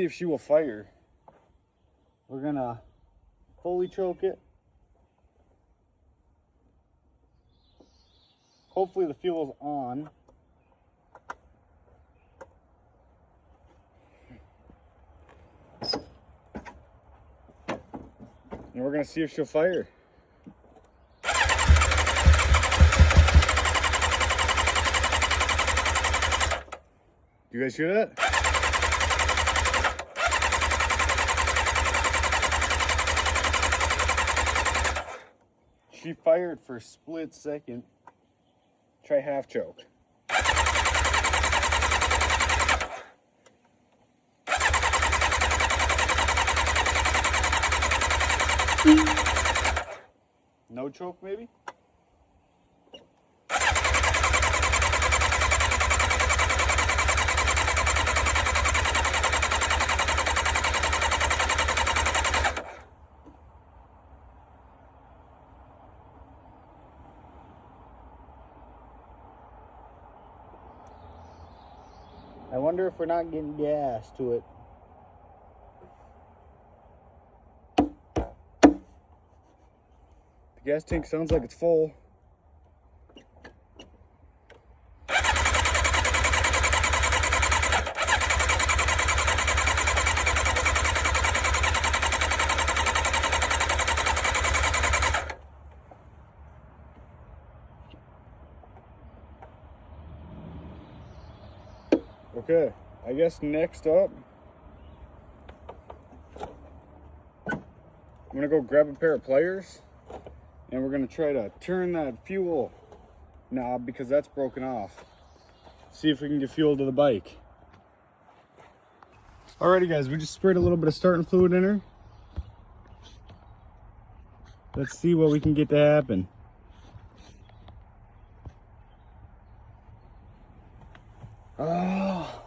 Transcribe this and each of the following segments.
See if she will fire. We're gonna fully choke it. Hopefully the fuel's on. And we're gonna see if she'll fire. You guys hear that? She fired for a split second. Try half choke. No choke, maybe? I wonder if we're not getting gas to it. The gas tank sounds like it's full. Okay, I guess next up, I'm gonna go grab a pair of pliers and we're gonna try to turn that fuel knob because that's broken off. See if we can get fuel to the bike. Alrighty guys, we just sprayed a little bit of starting fluid in her. Let's see what we can get to happen. Oh,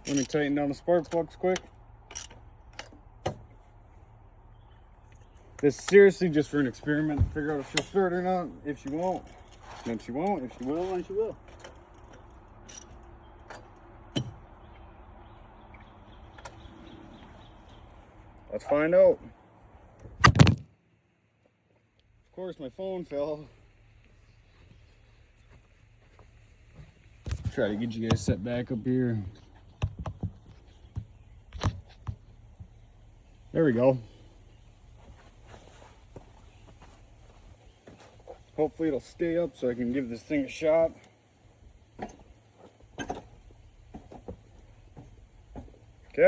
let me tighten down the spark plugs quick. This is seriously just for an experiment. Figure out if she'll start or not. If she won't, then she won't. If she will, then she will. Let's find out. Of course, my phone fell. Try to get you guys set back up here. There we go. Hopefully it'll stay up so I can give this thing a shot.